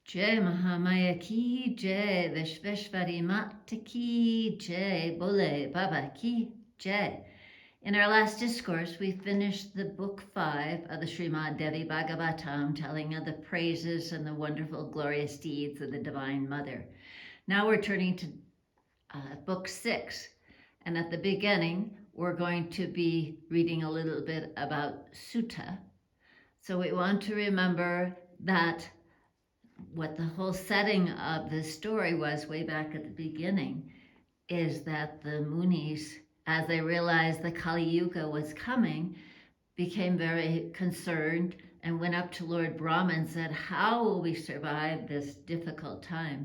Jai Mahamaya ki jai, Vishveshvari Mata ki jai, Bole Baba ki jai. In our last discourse, we finished the book 5 of the Srimad Devi Bhagavatam, telling of the praises and the wonderful, glorious deeds of the Divine Mother. Now we're turning to book 6, and at the beginning, we're going to be reading a little bit about Sutta. So we want to remember that what the whole setting of this story was way back at the beginning is that the Munis, as they realized the Kali Yuga was coming, became very concerned and went up to Lord Brahma and said, how will we survive this difficult time?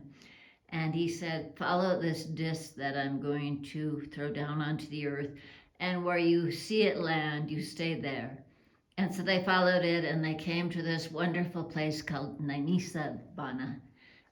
And he said, follow this disc that I'm going to throw down onto the earth, and where you see it land, you stay there. And so they followed it, and they came to this wonderful place called Vana,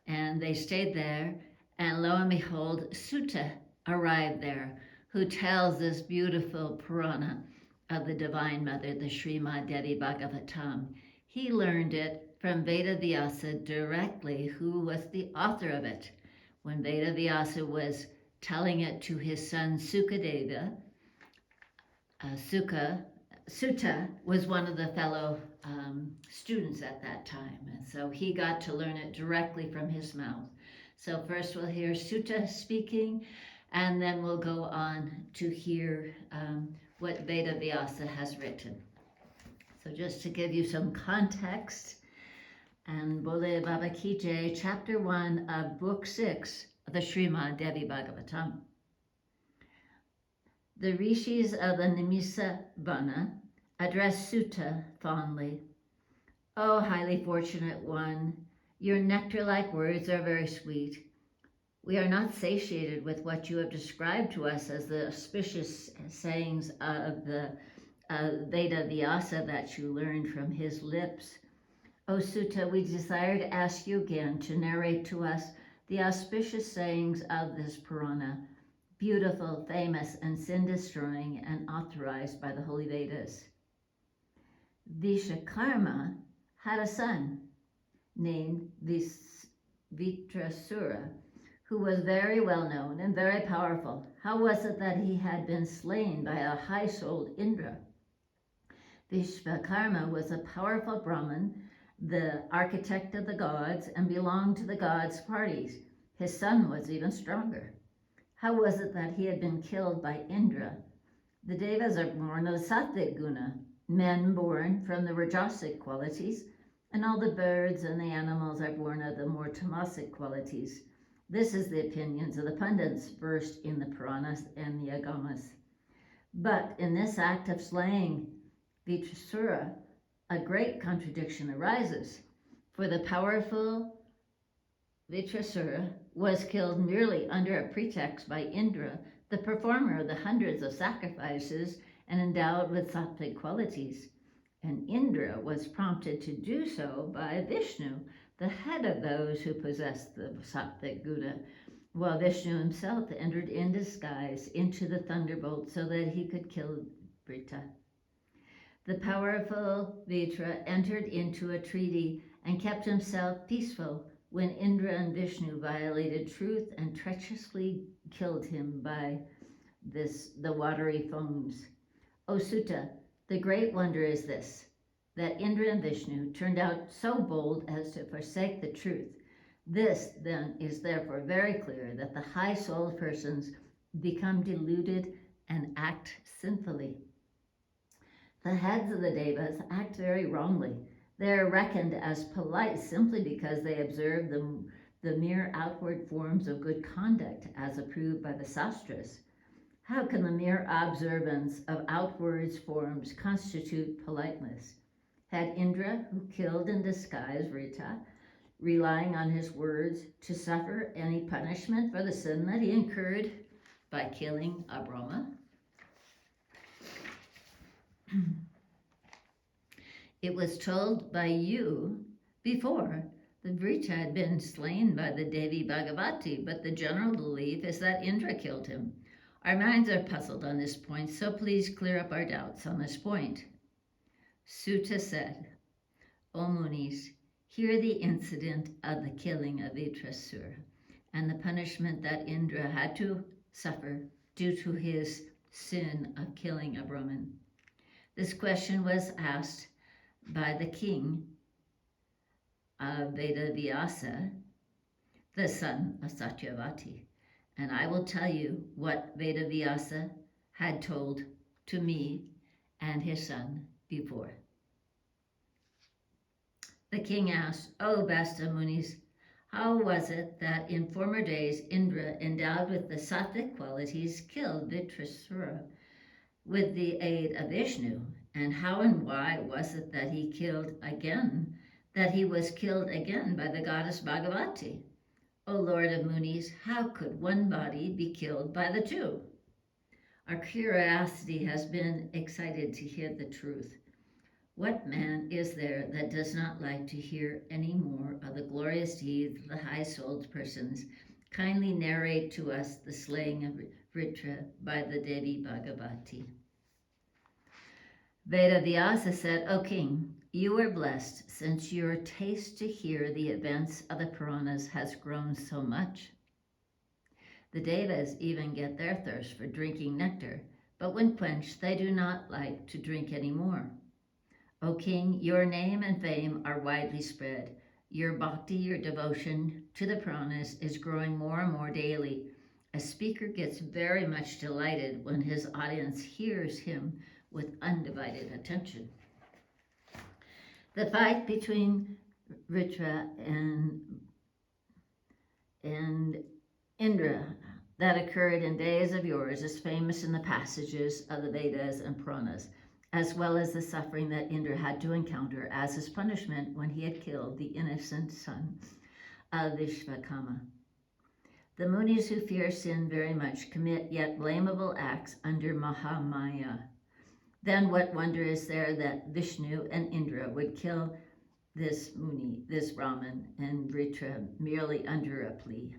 and they stayed there, and lo and behold, Sutta arrived there, who tells this beautiful Purana of the Divine Mother, the Srimad Devi Bhagavatam. He learned it from Vedavyasa directly, who was the author of it. When Vedavyasa was telling it to his son Sukadeva, Sutta was one of the fellow students at that time, and so he got to learn it directly from his mouth. So first we'll hear Sutta speaking, and then we'll go on to hear what Vedavyasa has written. So just to give you some context, and Bole Baba Ki Jai, chapter 1 of book 6 of the Srimad Devi Bhagavatam. The rishis of the Vana addressed Sutta fondly. "O highly fortunate one, your nectar-like words are very sweet. We are not satiated with what you have described to us as the auspicious sayings of the Vedavyasa that you learned from his lips. O Sutta, we desire to ask you again to narrate to us the auspicious sayings of this Purana, beautiful, famous, and sin-destroying, and authorized by the Holy Vedas." Vishvakarma had a son named Vitrasura, who was very well known and very powerful. How was it that he had been slain by a high-souled Indra? Vishvakarma was a powerful Brahmin, the architect of the gods, and belonged to the gods' parties. His son was even stronger. How was it that he had been killed by Indra? The Devas are born of the Sattvic guna, men born from the Rajasic qualities, and all the birds and the animals are born of the more tamasic qualities. This is the opinions of the Pandits versed in the Puranas and the Agamas. But in this act of slaying Vitrasura, a great contradiction arises, for the powerful Vitrasura was killed merely under a pretext by Indra, the performer of the hundreds of sacrifices and endowed with sattvic qualities. And Indra was prompted to do so by Vishnu, the head of those who possessed the sattvic guna, while Vishnu himself entered in disguise into the thunderbolt so that he could kill Brita. The powerful Vitra entered into a treaty and kept himself peaceful when Indra and Vishnu violated truth and treacherously killed him by the watery foams. O Sutta, the great wonder is this, that Indra and Vishnu turned out so bold as to forsake the truth. This, then, is therefore very clear that the high-souled persons become deluded and act sinfully. The heads of the Devas act very wrongly. They are reckoned as polite simply because they observe the mere outward forms of good conduct as approved by the Sastras. How can the mere observance of outward forms constitute politeness? Had Indra, who killed in disguise Rita, relying on his words, to suffer any punishment for the sin that he incurred by killing a Brahma? It was told by you before that Vrita had been slain by the Devi Bhagavati, but the general belief is that Indra killed him. Our minds are puzzled on this point, so please clear up our doubts on this point. Sutta said, O Munis, Hear the incident of the killing of Vitrasura and the punishment that Indra had to suffer due to his sin of killing a Brahmin. This question was asked by the king of Vedavyasa, the son of Satyavati. And I will tell you what Vedavyasa had told to me and his son before. The king asked, O best of Munis, how was it that in former days Indra, endowed with the sattvic qualities, killed Vitrasura with the aid of Vishnu? And how and why was it that he was killed again by the goddess Bhagavati? O Lord of Munis, how could one body be killed by the two? Our curiosity has been excited to hear the truth. What man is there that does not like to hear any more of the glorious deeds of the high-souled persons? Kindly narrate to us the slaying of Vritra by the Devi Bhagavati. Vedavyasa said, O king, you are blessed, since your taste to hear the events of the Puranas has grown so much. The Devas even get their thirst for drinking nectar, but when quenched, they do not like to drink any more. O king, your name and fame are widely spread. Your bhakti, your devotion to the Puranas, is growing more and more daily. A speaker gets very much delighted when his audience hears him with undivided attention. The fight between Vritra and Indra that occurred in days of yore is famous in the passages of the Vedas and Puranas, as well as the suffering that Indra had to encounter as his punishment when he had killed the innocent son of Vishvakarma. The Munis who fear sin very much commit yet blamable acts under Mahamaya. Then what wonder is there that Vishnu and Indra would kill this Muni, this Brahmin, and Vritra merely under a plea?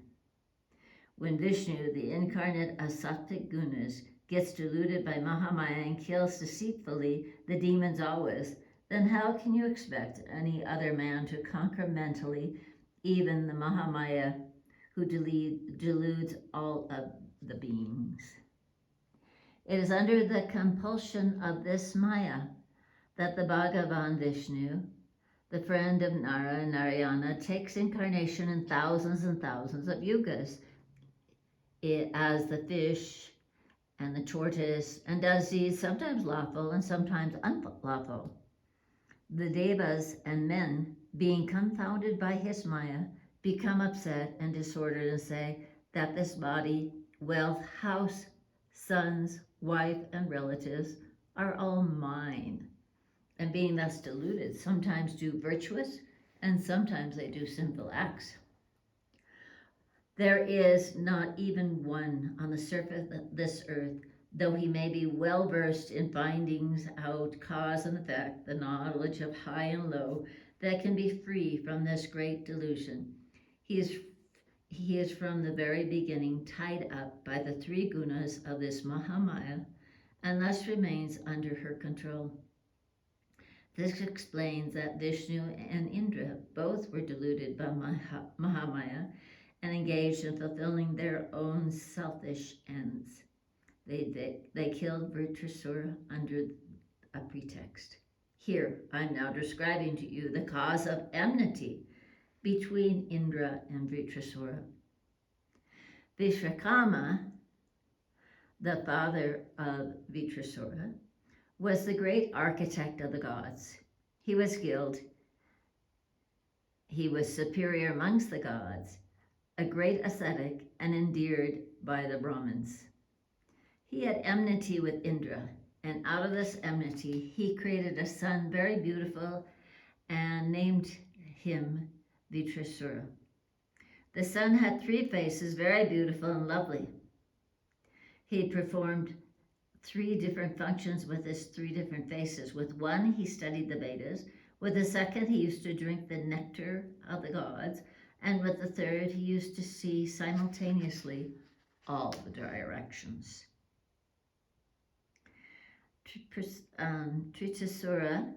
When Vishnu, the incarnate of sattvic gunas, gets deluded by Mahamaya and kills deceitfully the demons always, then how can you expect any other man to conquer mentally even the Mahamaya who deludes all of the beings? It is under the compulsion of this Maya that the Bhagavan Vishnu, the friend of Nara and Narayana, takes incarnation in thousands and thousands of yugas as the fish and the tortoise, and does deeds sometimes lawful and sometimes unlawful. The devas and men, being confounded by his Maya, become upset and disordered and say that this body, wealth, house, sons, wife, and relatives are all mine. And being thus deluded, sometimes do virtuous and sometimes they do sinful acts. There is not even one on the surface of this earth, though he may be well versed in findings out cause and effect, the knowledge of high and low, that can be free from this great delusion. He is from the very beginning tied up by the three gunas of this Mahamaya, and thus remains under her control. This explains that Vishnu and Indra both were deluded by Mahamaya and engaged in fulfilling their own selfish ends. They killed Vritrasura under a pretext. Here, I'm now describing to you the cause of enmity between Indra and Vritrasura. Vishvakarma, the father of Vritrasura, was the great architect of the gods. He was skilled. He was superior amongst the gods, a great ascetic, and endeared by the Brahmins. He had enmity with Indra, and out of this enmity he created a son very beautiful and named him Vitrasura. The son had 3 faces, very beautiful and lovely. He performed 3 different functions with his 3 different faces. With one, he studied the Vedas. With the second, he used to drink the nectar of the gods. And with the third, he used to see simultaneously all the directions. Vritrasura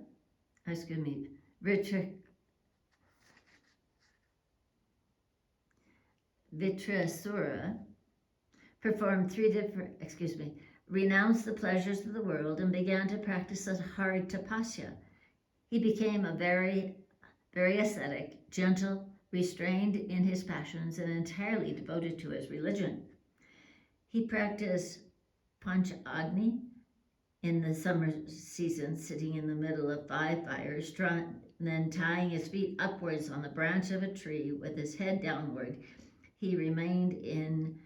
Vitrasura renounced the pleasures of the world and began to practice a hard tapasya. He became a very, very ascetic, gentle, restrained in his passions, and entirely devoted to his religion. He practiced Panch Agni in the summer season, sitting in the middle of 5 fires, then tying his feet upwards on the branch of a tree with his head downward. He remained in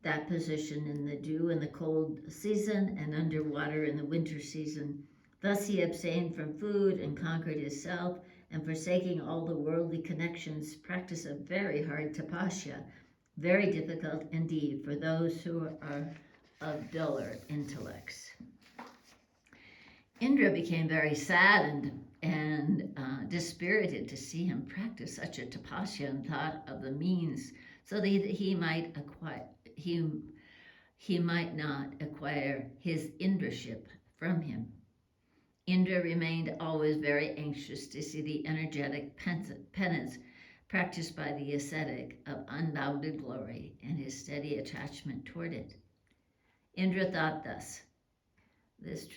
that position in the dew in the cold season and underwater in the winter season. Thus he abstained from food and conquered his self, and forsaking all the worldly connections, practiced a very hard tapasya, very difficult indeed for those who are of duller intellects. Indra became very saddened and dispirited to see him practice such a tapasya, and thought of the means so that he might not acquire his Indraship from him. Indra remained always very anxious to see the energetic penance practiced by the ascetic of unbounded glory and his steady attachment toward it. Indra thought thus: this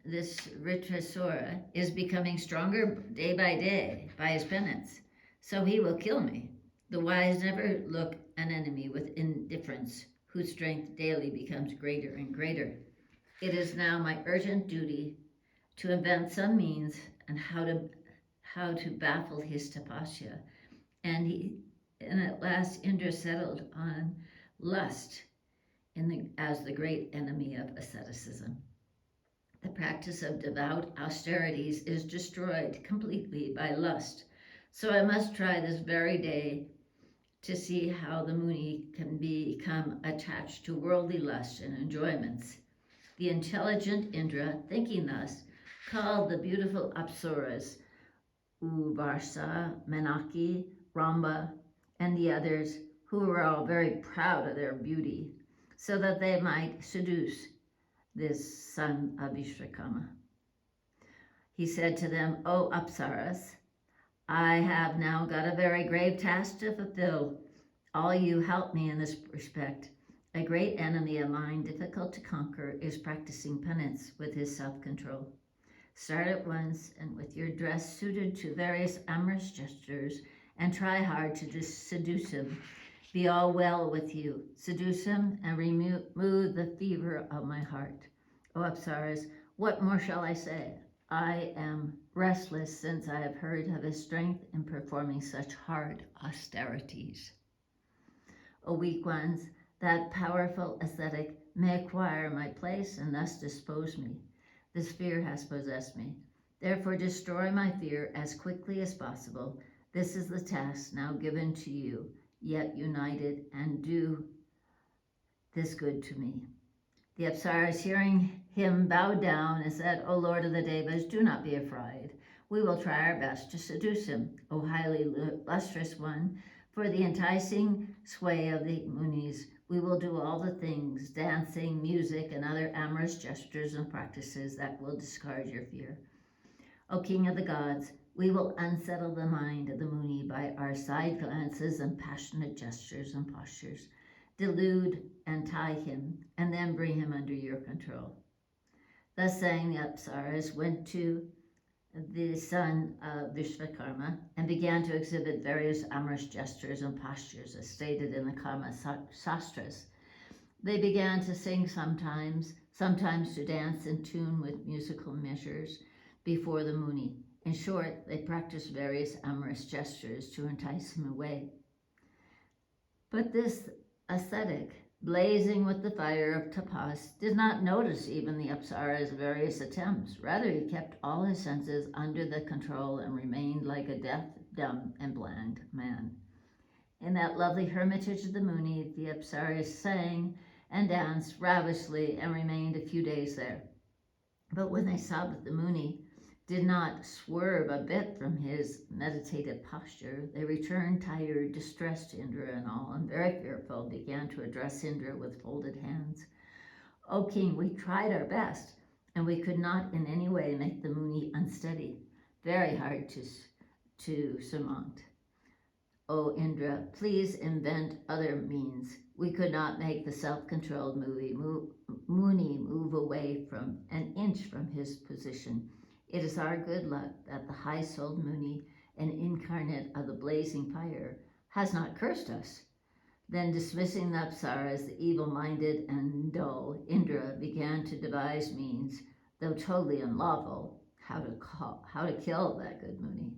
Ritrasura is becoming stronger day by day by his penance, so he will kill me. The wise never look an enemy with indifference, whose strength daily becomes greater and greater. It is now my urgent duty to invent some means and how to baffle his tapasya. And at last Indra settled on lust as the great enemy of asceticism. The practice of devout austerities is destroyed completely by lust. So I must try this very day to see how the Muni can become attached to worldly lust and enjoyments. The intelligent Indra, thinking thus, called the beautiful Apsaras, Uvarsa, Menaki, Ramba, and the others, who were all very proud of their beauty, so that they might seduce this son of Vishvakarma. He said to them, O Apsaras, I have now got a very grave task to fulfill. All you help me in this respect. A great enemy of mine, difficult to conquer, is practicing penance with his self-control. Start at once, and with your dress suited to various amorous gestures, and try hard to seduce him. Be all well with you. Seduce him and remove the fever of my heart. O Apsaras, what more shall I say? I am restless since I have heard of his strength in performing such hard austerities. O weak ones, that powerful ascetic may acquire my place and thus dispose me. This fear has possessed me. Therefore destroy my fear as quickly as possible. This is the task now given to you, yet united, and do this good to me. The Apsaras, hearing him, bowed down and said, O Lord of the Devas, do not be afraid. We will try our best to seduce him, O highly lustrous one. For the enticing sway of the Munis, we will do all the things, dancing, music, and other amorous gestures and practices that will discard your fear. O King of the gods, we will unsettle the mind of the Muni by our side glances and passionate gestures and postures, delude and tie him, and then bring him under your control. Thus saying, the Apsaras went to the son of Vishvakarma and began to exhibit various amorous gestures and postures as stated in the Karma Sastras. They began to sing sometimes to dance in tune with musical measures before the Muni. In short, they practiced various amorous gestures to entice him away. But this ascetic, blazing with the fire of tapas, did not notice even the Apsara's various attempts. Rather, he kept all his senses under the control and remained like a deaf, dumb, and blind man. In that lovely hermitage of the Muni, the Apsaras sang and danced ravishly and remained a few days there. But when they saw that the Muni did not swerve a bit from his meditative posture, they returned tired, distressed Indra and all, and very fearful, began to address Indra with folded hands. O king, we tried our best, and we could not in any way make the Muni unsteady, very hard to surmount. O Indra, please invent other means. We could not make the self-controlled Muni move away from an inch from his position. It is our good luck that the high-souled Muni, an incarnate of the blazing fire, has not cursed us. Then, dismissing the Apsara as the evil-minded and dull, Indra began to devise means, though totally unlawful, how to kill that good Muni.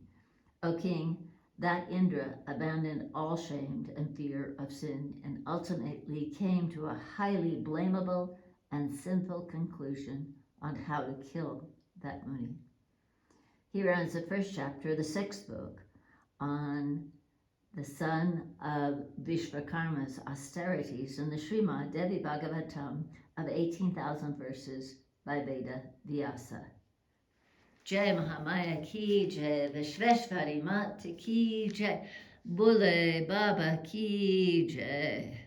O king, that Indra abandoned all shame and fear of sin and ultimately came to a highly blamable and sinful conclusion on how to kill that Muni. Here ends the first chapter of the sixth book on the son of Vishvakarma's austerities in the Srimad Devi Bhagavatam of 18,000 verses by Veda Vyasa. Jai Mahamaya ki jai, Vishveshvari Mata ki jai, Bule Baba ki jai.